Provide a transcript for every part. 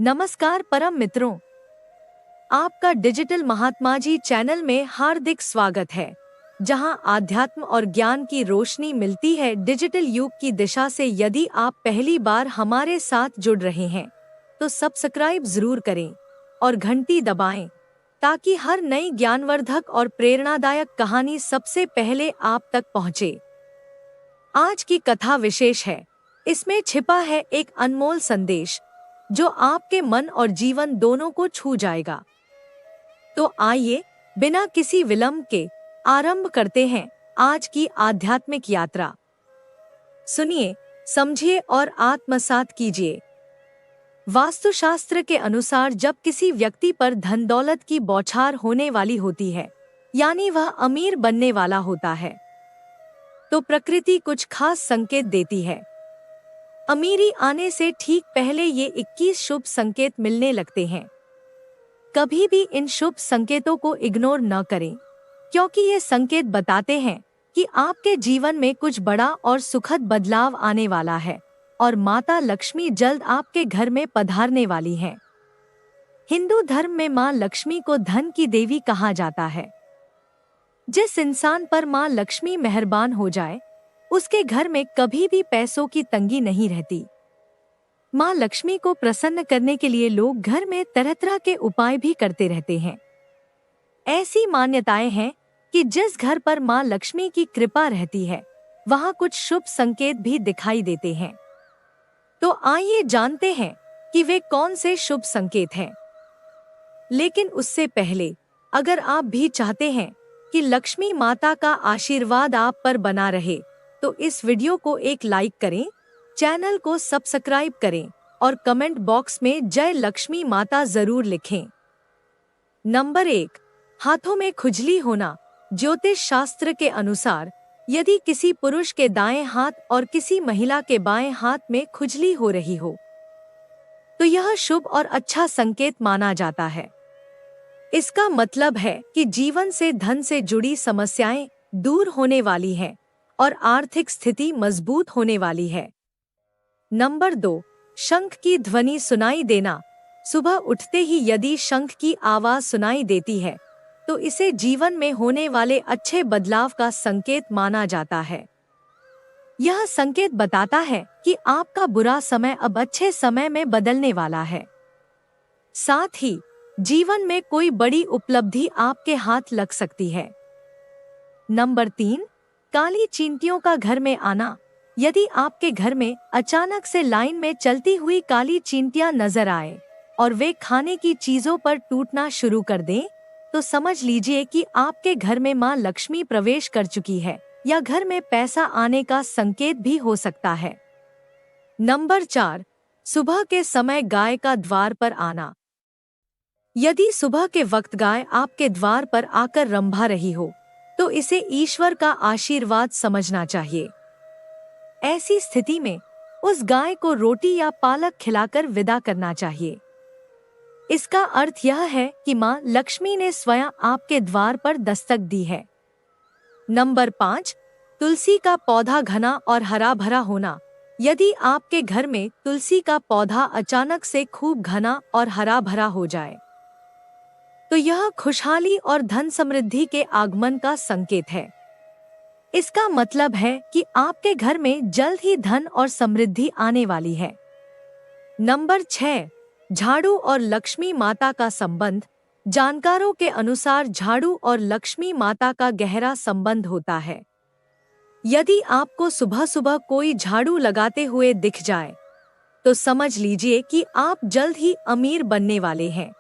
नमस्कार परम मित्रों, आपका डिजिटल महात्मा जी चैनल में हार्दिक स्वागत है, जहां आध्यात्म और ज्ञान की रोशनी मिलती है डिजिटल युग की दिशा से। यदि आप पहली बार हमारे साथ जुड़ रहे हैं तो सब्सक्राइब जरूर करें और घंटी दबाएं, ताकि हर नई ज्ञानवर्धक और प्रेरणादायक कहानी सबसे पहले आप तक पहुंचे। आज की कथा विशेष है। इसमें छिपा है एक अनमोल संदेश जो आपके मन और जीवन दोनों को छू जाएगा। तो आइए बिना किसी विलंब के आरंभ करते हैं आज की आध्यात्मिक यात्रा। सुनिए, समझिए और आत्मसात कीजिए। वास्तुशास्त्र के अनुसार जब किसी व्यक्ति पर धन दौलत की बौछार होने वाली होती है, यानी वह अमीर बनने वाला होता है, तो प्रकृति कुछ खास संकेत देती है। अमीरी आने से ठीक पहले ये 21 शुभ संकेत मिलने लगते हैं। कभी भी इन शुभ संकेतों को इग्नोर न करें, क्योंकि ये संकेत बताते हैं कि आपके जीवन में कुछ बड़ा और सुखद बदलाव आने वाला है और माता लक्ष्मी जल्द आपके घर में पधारने वाली हैं। हिंदू धर्म में माँ लक्ष्मी को धन की देवी कहा जाता है। जिस इंसान पर माँ लक्ष्मी मेहरबान हो जाए, उसके घर में कभी भी पैसों की तंगी नहीं रहती। माँ लक्ष्मी को प्रसन्न करने के लिए लोग घर में तरह तरह के उपाय भी करते रहते हैं। ऐसी मान्यताएं हैं कि जिस घर पर माँ लक्ष्मी की कृपा रहती है, वहाँ कुछ शुभ संकेत भी दिखाई देते हैं। तो आइए जानते हैं कि वे कौन से शुभ संकेत हैं। लेकिन उससे पहले, अगर आप भी चाहते हैं कि लक्ष्मी माता का आशीर्वाद आप पर बना रहे, तो इस वीडियो को एक लाइक करें, चैनल को सब्सक्राइब करें और कमेंट बॉक्स में जय लक्ष्मी माता जरूर लिखें। नंबर 1, हाथों में खुजली होना। ज्योतिष शास्त्र के अनुसार यदि किसी पुरुष के दाएं हाथ और किसी महिला के बाएं हाथ में खुजली हो रही हो, तो यह शुभ और अच्छा संकेत माना जाता है। इसका मतलब है कि जीवन से धन से जुड़ी समस्याएं दूर होने वाली हैं और आर्थिक स्थिति मजबूत होने वाली है। नंबर 2, शंख की ध्वनि सुनाई देना। सुबह उठते ही यदि शंख की आवाज सुनाई देती है, तो इसे जीवन में होने वाले अच्छे बदलाव का संकेत माना जाता है। यह संकेत बताता है कि आपका बुरा समय अब अच्छे समय में बदलने वाला है। साथ ही जीवन में कोई बड़ी उपलब्धि आपके हाथ लग सकती है। नंबर 3, काली चींटियों का घर में आना। यदि आपके घर में अचानक से लाइन में चलती हुई काली चींटियां नजर आए और वे खाने की चीजों पर टूटना शुरू कर दें, तो समझ लीजिए कि आपके घर में मां लक्ष्मी प्रवेश कर चुकी है या घर में पैसा आने का संकेत भी हो सकता है। नंबर 4, सुबह के समय गाय का द्वार पर आना। यदि सुबह के वक्त गाय आपके द्वार पर आकर रंभा रही हो, तो इसे ईश्वर का आशीर्वाद समझना चाहिए। ऐसी स्थिति में उस गाय को रोटी या पालक खिलाकर विदा करना चाहिए। इसका अर्थ यह है कि मां लक्ष्मी ने स्वयं आपके द्वार पर दस्तक दी है। नंबर 5, तुलसी का पौधा घना और हरा भरा होना। यदि आपके घर में तुलसी का पौधा अचानक से खूब घना और हरा भरा हो जाए, तो यह खुशहाली और धन समृद्धि के आगमन का संकेत है। इसका मतलब है कि आपके घर में जल्द ही धन और समृद्धि आने वाली है। नंबर 6, झाड़ू और लक्ष्मी माता का संबंध। जानकारों के अनुसार झाड़ू और लक्ष्मी माता का गहरा संबंध होता है। यदि आपको सुबह सुबह कोई झाड़ू लगाते हुए दिख जाए, तो समझ लीजिए कि आप जल्द ही अमीर बनने वाले हैं।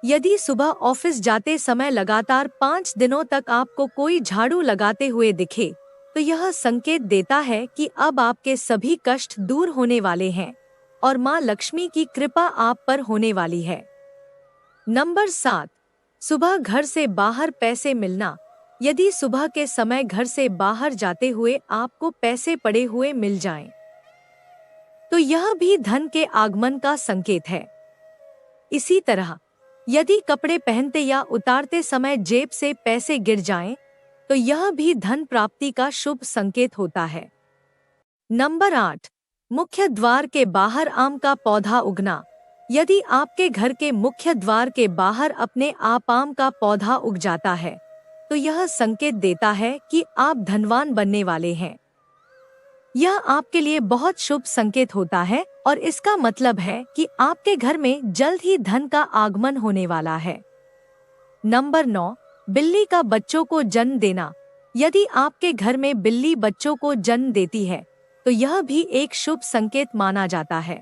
यदि सुबह ऑफिस जाते समय लगातार 5 दिनों तक आपको कोई झाड़ू लगाते हुए दिखे, तो यह संकेत देता है कि अब आपके सभी कष्ट दूर होने वाले हैं और मां लक्ष्मी की कृपा आप पर होने वाली है। नंबर 7, सुबह घर से बाहर पैसे मिलना। यदि सुबह के समय घर से बाहर जाते हुए आपको पैसे पड़े हुए मिल जाएं, तो यह भी धन के आगमन का संकेत है। इसी तरह यदि कपड़े पहनते या उतारते समय जेब से पैसे गिर जाएं, तो यह भी धन प्राप्ति का शुभ संकेत होता है। नंबर 8, मुख्य द्वार के बाहर आम का पौधा उगना। यदि आपके घर के मुख्य द्वार के बाहर अपने आप आम का पौधा उग जाता है, तो यह संकेत देता है कि आप धनवान बनने वाले हैं। यह आपके लिए बहुत शुभ संकेत होता है और इसका मतलब है कि आपके घर में जल्द ही धन का आगमन होने वाला है। नंबर 9, बिल्ली का बच्चों को जन्म देना। यदि आपके घर में बिल्ली बच्चों को जन्म देती है, तो यह भी एक शुभ संकेत माना जाता है।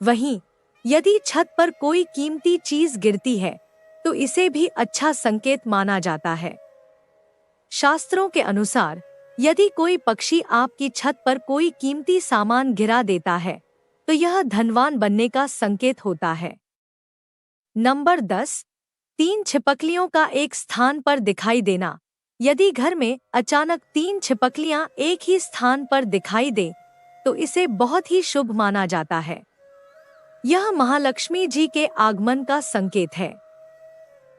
वहीं यदि छत पर कोई कीमती चीज गिरती है, तो इसे भी अच्छा संकेत माना जाता है। शास्त्रों के अनुसार यदि कोई पक्षी आपकी छत पर कोई कीमती सामान गिरा देता है, तो यह धनवान बनने का संकेत होता है। नंबर 10, 3 छिपकलियों का एक स्थान पर दिखाई देना। यदि घर में अचानक 3 छिपकलियां एक ही स्थान पर दिखाई दे, तो इसे बहुत ही शुभ माना जाता है। यह महालक्ष्मी जी के आगमन का संकेत है।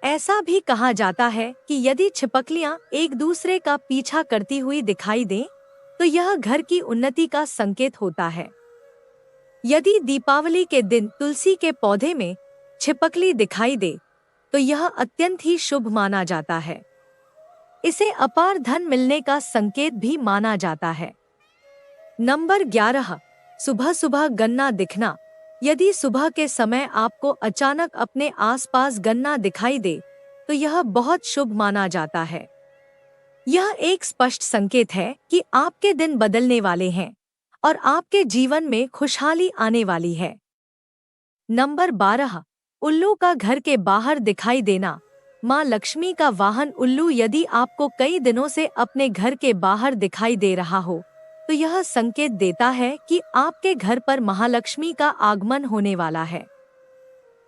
ऐसा भी कहा जाता है कि यदि छिपकलियां एक दूसरे का पीछा करती हुई दिखाई दें, तो यह घर की उन्नति का संकेत होता है। यदि दीपावली के दिन तुलसी के पौधे में छिपकली दिखाई दे, तो यह अत्यंत ही शुभ माना जाता है। इसे अपार धन मिलने का संकेत भी माना जाता है। नंबर 11, सुबह सुबह गन्ना दिखना। यदि सुबह के समय आपको अचानक अपने आसपास गन्ना दिखाई दे, तो यह बहुत शुभ माना जाता है। यह एक स्पष्ट संकेत है कि आपके दिन बदलने वाले हैं और आपके जीवन में खुशहाली आने वाली है। नंबर 12, उल्लू का घर के बाहर दिखाई देना। माँ लक्ष्मी का वाहन उल्लू यदि आपको कई दिनों से अपने घर के बाहर दिखाई दे रहा हो, तो यह संकेत देता है कि आपके घर पर महालक्ष्मी का आगमन होने वाला है।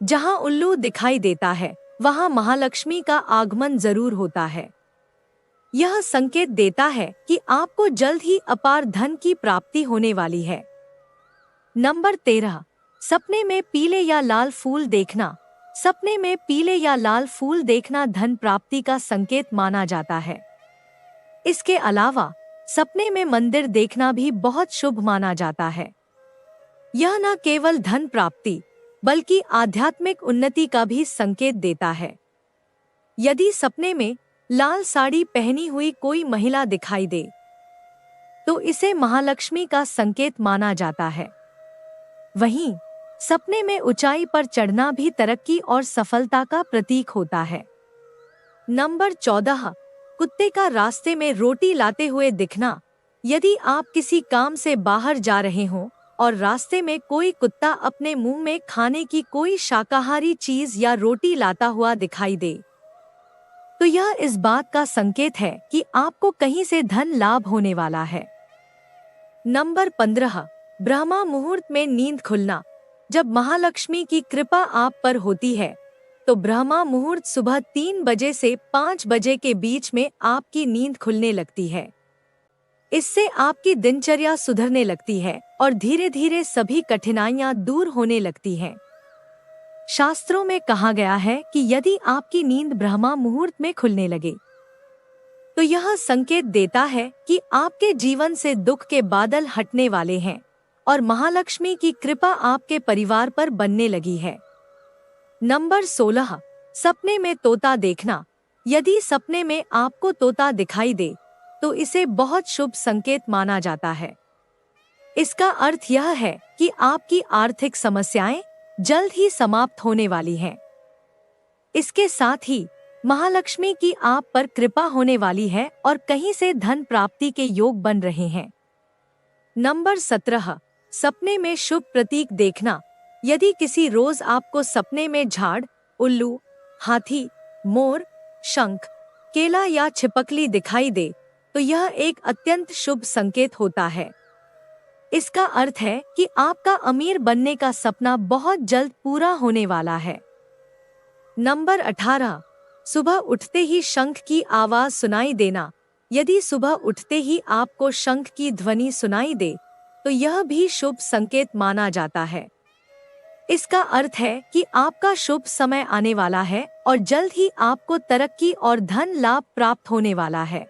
जहां उल्लू दिखाई देता है, वहां महालक्ष्मी का आगमन जरूर होता है। यह संकेत देता है कि आपको जल्द ही अपार धन की प्राप्ति होने वाली है। नंबर 13, सपने में पीले या लाल फूल देखना। सपने में पीले या लाल फूल देखना धन प्राप्ति का संकेत माना जाता है। इसके अलावा सपने में मंदिर देखना भी बहुत शुभ माना जाता है। यह न केवल धन प्राप्ति, बल्कि आध्यात्मिक उन्नति का भी संकेत देता है। यदि सपने में लाल साड़ी पहनी हुई कोई महिला दिखाई दे, तो इसे महालक्ष्मी का संकेत माना जाता है। वहीं सपने में ऊंचाई पर चढ़ना भी तरक्की और सफलता का प्रतीक होता है। नंबर 14, कुत्ते का रास्ते में रोटी लाते हुए दिखना। यदि आप किसी काम से बाहर जा रहे हों और रास्ते में कोई कुत्ता अपने मुंह में खाने की कोई शाकाहारी चीज या रोटी लाता हुआ दिखाई दे, तो यह इस बात का संकेत है कि आपको कहीं से धन लाभ होने वाला है। नंबर 15, ब्रह्मा मुहूर्त में नींद खुलना। जब महालक्ष्मी की कृपा आप पर होती है, तो ब्रह्मा मुहूर्त सुबह 3 बजे से 5 बजे के बीच में आपकी नींद खुलने लगती है। इससे आपकी दिनचर्या सुधरने लगती है और धीरे धीरे सभी कठिनाइयां दूर होने लगती हैं। शास्त्रों में कहा गया है कि यदि आपकी नींद ब्रह्मा मुहूर्त में खुलने लगे, तो यह संकेत देता है कि आपके जीवन से दुख के बादल हटने वाले हैं और महालक्ष्मी की कृपा आपके परिवार पर बनने लगी है। नंबर 16, सपने में तोता देखना। यदि सपने में आपको तोता दिखाई दे, तो इसे बहुत शुभ संकेत माना जाता है। इसका अर्थ यह है कि आपकी आर्थिक समस्याएं जल्द ही समाप्त होने वाली हैं। इसके साथ ही महालक्ष्मी की आप पर कृपा होने वाली है और कहीं से धन प्राप्ति के योग बन रहे हैं। नंबर 17, सपने में शुभ प्रतीक देखना। यदि किसी रोज आपको सपने में झाड़, उल्लू, हाथी, मोर, शंख, केला या छिपकली दिखाई दे, तो यह एक अत्यंत शुभ संकेत होता है। इसका अर्थ है कि आपका अमीर बनने का सपना बहुत जल्द पूरा होने वाला है। नंबर 18, सुबह उठते ही शंख की आवाज सुनाई देना। यदि सुबह उठते ही आपको शंख की ध्वनि सुनाई दे, तो यह भी शुभ संकेत माना जाता है। इसका अर्थ है कि आपका शुभ समय आने वाला है और जल्द ही आपको तरक्की और धन लाभ प्राप्त होने वाला है।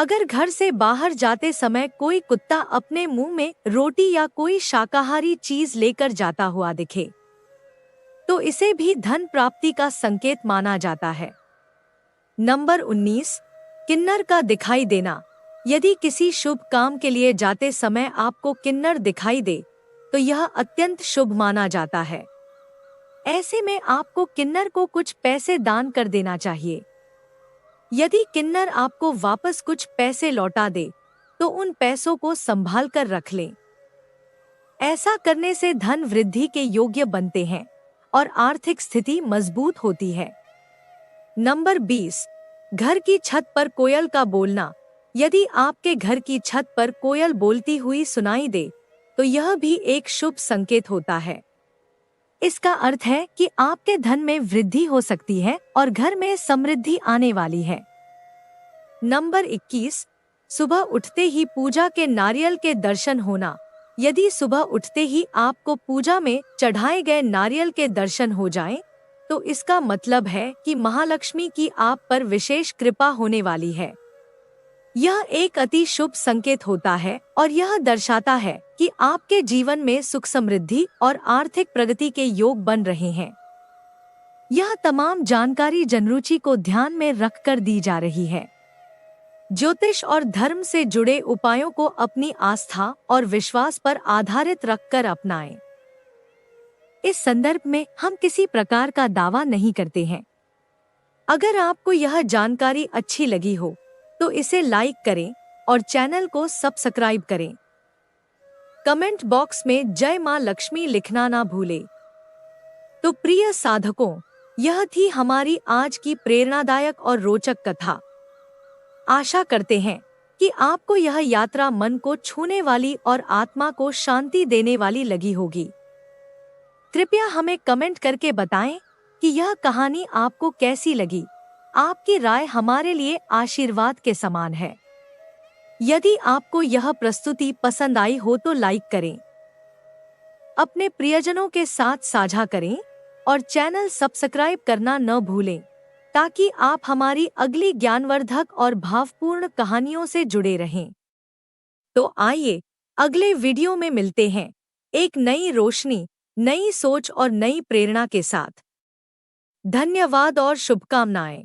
अगर घर से बाहर जाते समय कोई कुत्ता अपने मुंह में रोटी या कोई शाकाहारी चीज लेकर जाता हुआ दिखे, तो इसे भी धन प्राप्ति का संकेत माना जाता है। नंबर 19, किन्नर का दिखाई देना। यदि किसी शुभ काम के लिए जाते समय आपको किन्नर दिखाई दे, तो यह अत्यंत शुभ माना जाता है। ऐसे में आपको किन्नर को कुछ पैसे दान कर देना चाहिए। यदि किन्नर आपको वापस कुछ पैसे लौटा दे, तो उन पैसों को संभाल कर रख लें। ऐसा करने से धन वृद्धि के योग्य बनते हैं और आर्थिक स्थिति मजबूत होती है। नंबर 20, घर की छत पर कोयल का बोलना। यदि आपके घर की छत पर कोयल बोलती हुई सुनाई दे, तो यह भी एक शुभ संकेत होता है। इसका अर्थ है कि आपके धन में वृद्धि हो सकती है और घर में समृद्धि आने वाली है। नंबर 21, सुबह उठते ही पूजा के नारियल के दर्शन होना। यदि सुबह उठते ही आपको पूजा में चढ़ाए गए नारियल के दर्शन हो जाएं, तो इसका मतलब है कि महालक्ष्मी की आप पर विशेष कृपा होने वाली है। यह एक अति शुभ संकेत होता है और यह दर्शाता है कि आपके जीवन में सुख समृद्धि और आर्थिक प्रगति के योग बन रहे हैं। यह तमाम जानकारी जनरुचि को ध्यान में रखकर दी जा रही है। ज्योतिष और धर्म से जुड़े उपायों को अपनी आस्था और विश्वास पर आधारित रखकर अपनाएं। इस संदर्भ में हम किसी प्रकार का दावा नहीं करते हैं। अगर आपको यह जानकारी अच्छी लगी हो, तो इसे लाइक करें और चैनल को सब्सक्राइब करें। कमेंट बॉक्स में जय मां लक्ष्मी लिखना ना भूलें। तो प्रिय साधकों, यह थी हमारी आज की प्रेरणादायक और रोचक कथा। आशा करते हैं कि आपको यह यात्रा मन को छूने वाली और आत्मा को शांति देने वाली लगी होगी। कृपया हमें कमेंट करके बताएं कि यह कहानी आपको कैसी लगी। आपकी राय हमारे लिए आशीर्वाद के समान है। यदि आपको यह प्रस्तुति पसंद आई हो तो लाइक करें, अपने प्रियजनों के साथ साझा करें और चैनल सब्सक्राइब करना न भूलें, ताकि आप हमारी अगली ज्ञानवर्धक और भावपूर्ण कहानियों से जुड़े रहें। तो आइए अगले वीडियो में मिलते हैं, एक नई रोशनी, नई सोच और नई प्रेरणा के साथ। धन्यवाद और शुभकामनाएं।